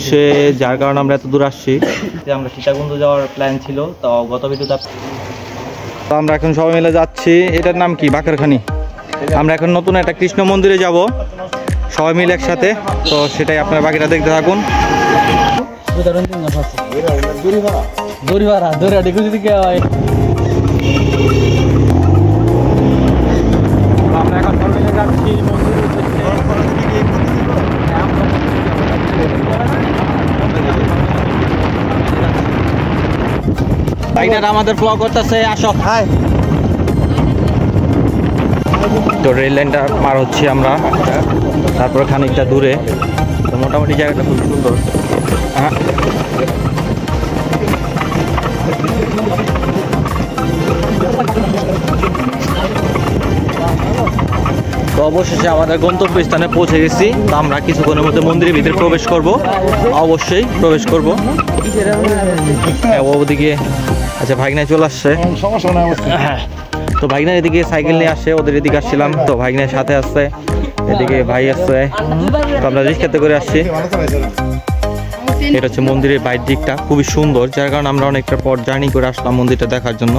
সে যার কারণে আমরা এত দূর আসছি। আমরা সীতাকুণ্ড যাওয়ার প্ল্যান ছিল, তো গত ভিডিওতে তো আমরা এখন সবাই মিলে যাচ্ছি। এটার নাম কি? বাকেরখানি। আমরা এখন নতুন একটা কৃষ্ণ মন্দিরে যাব সবাই মিলে একসাথে, তো সেটাই আপনারা বাকিটা দেখতে থাকুন। আমরা এখন সবাই মিলে যাচ্ছি বাইকটা আমাদের ফ্লো করতেছে। আসো, তো রেল লাইনটা পার হচ্ছি আমরা, তারপর খানিকটা দূরে। তো মোটামুটি জায়গাটা খুব সুন্দর। তো অবশেষে আমাদের গন্তব্যস্থানে পৌঁছে গেছি। তো আমরা কিছুক্ষণের মধ্যে মন্দিরের ভিতরে প্রবেশ করব, অবশ্যই প্রবেশ করব। ওদিকে আচ্ছা ভাগনায় চলে আসছে। হ্যাঁ, তো ভাগনা এদিকে সাইকেল নিয়ে আসে, ওদের এদিকে আসছিলাম। তো ভাগনার সাথে আসছে, এদিকে ভাই আসছে। তো আমরা রিক্সাতে করে আসছি। এটা হচ্ছে মন্দিরের বাইরের দিকটা, খুবই সুন্দর, যার কারণে আমরা অনেকটা পর জার্নি করে আসলাম মন্দিরটা দেখার জন্য।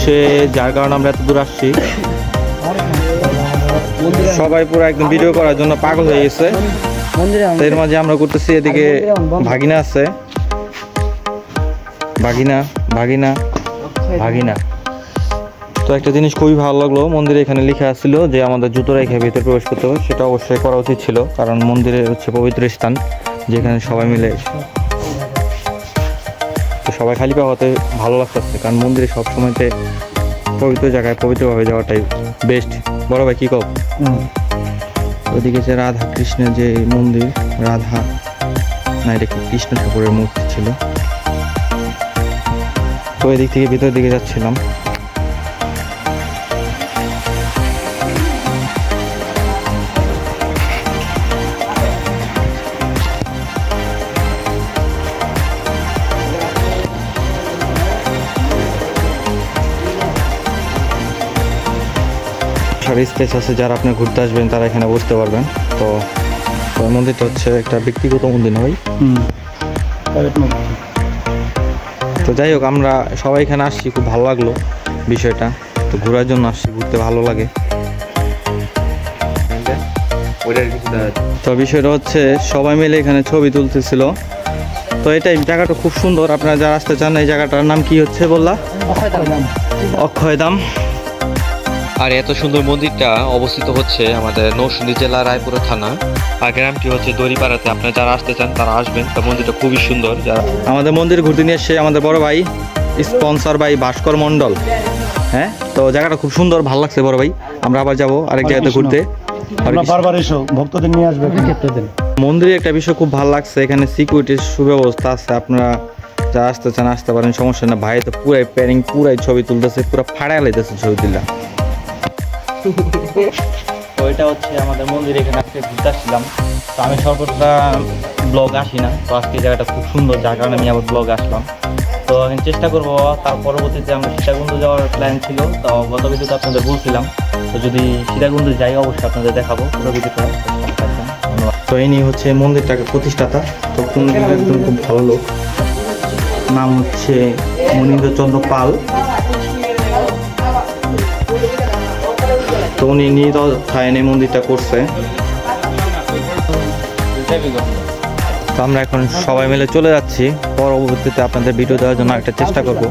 সে যার কারণে আমরা এত দূর আসছি। সবাই পুরো একদম ভিডিও করার জন্য পাগল হয়ে গেছে। এর মাঝে আমরা করতেছি, এদিকে ভাগিনা আছে। ভাগিনা ভাগিনা ভাগিনা। তো একটা জিনিস খুবই ভালো লাগলো, মন্দিরে এখানে লেখা ছিল যে আমাদের জুতো রেখে ভিতরে প্রবেশ করতে হবে। সেটা অবশ্যই করা উচিত ছিল, কারণ মন্দিরে হচ্ছে পবিত্র স্থান, যেখানে সবাই মিলে। তো সবাই খালি পা হতে ভালো লাগতেছে, কারণ মন্দিরে সবসময়তে পবিত্র জায়গায় পবিত্রভাবে যাওয়াটাই বেস্ট। বড় ভাই কি কও? ওইদিকে যে রাধা কৃষ্ণের যে মন্দির, রাধা না এটা কি কৃষ্ণ ঠাকুরের মূর্তি ছিল। তো এদিক থেকে ভিতরের দিকে যাচ্ছিলাম। স্পেস আছে, যারা আপনি ঘুরতে আসবেন তারা এখানে বসতে পারবেন। তো মন্দিরটা হচ্ছে একটা ব্যক্তিগত মন্দির নয়। তো যাই হোক, আমরা সবাই এখানে আসছি, খুব ভালো লাগলো বিষয়টা। তো ঘোরার জন্য আসছি, ঘুরতে ভালো লাগে। তো বিষয়টা হচ্ছে সবাই মিলে এখানে ছবি তুলতেছিল। তো এটাই, জায়গাটা খুব সুন্দর। আপনারা যারা আসতে চান, এই জায়গাটার নাম কি হচ্ছে বললা? অক্ষয়ধাম। আর এত সুন্দর মন্দিরটা অবস্থিত হচ্ছে আমাদের নরসিংদী জেলা রায়পুর থানা, আর গ্রামটি হচ্ছে দড়িপাড়াতে। আপনারা যারা আসতে চান তারা আসবেন। তো মন্দিরটা খুবই সুন্দর। যারা আমাদের মন্দির ঘুরতে নিয়ে এসছে আমাদের বড় ভাই, স্পন্সর ভাই ভাস্কর মন্ডল। হ্যাঁ, তো জায়গাটা খুব সুন্দর, ভালো লাগছে বড় ভাই। আমরা আবার যাবো আরেক জায়গাতে ঘুরতে। বারবার এসো, ভক্তদের নিয়ে আসবে। মন্দিরে একটা বিষয় খুব ভালো লাগছে, এখানে সিকিউরিটির সুব্যবস্থা আছে। আপনারা যারা আসতে চান আসতে পারেন, সমস্যা না। ভাই তো পুরাই প্যারিং, পুরাই ছবি তুলতেছে, পুরো ফাড়ায় লাইতেছে ছবি তুললা। তো এটা হচ্ছে আমাদের মন্দির, এখানে আজকে ঘুরতে আসছিলাম। তো আমি সর্বদা ব্লগ আসি না, তো আজকে জায়গাটা খুব সুন্দর, যার কারণে আমি আবার ব্লগ আসলাম। তো আমি চেষ্টা করবো, তার পরবর্তীতে আমরা সীতাকুণ্ড যাওয়ার প্ল্যান ছিল। তো গত ভিডিওতে আপনাদের বলছিলাম, তো যদি সীতাকুণ্ড যাই অবশ্যই আপনাদের দেখাবো পুরো ভিডিওটা। ধন্যবাদ। তো ইনি হচ্ছে মন্দিরটাকে প্রতিষ্ঠাতা। তো একজন খুব ভালো লোক, নাম হচ্ছে মনীন্দ্রচন্দ্র পাল। তো উনি নিজ অর্থায়নে মন্দিরটা করছে। তো আমরা এখন সবাই মিলে চলে যাচ্ছি। পরবর্তীতে আপনাদের ভিডিও দেওয়ার জন্য একটা চেষ্টা করবো।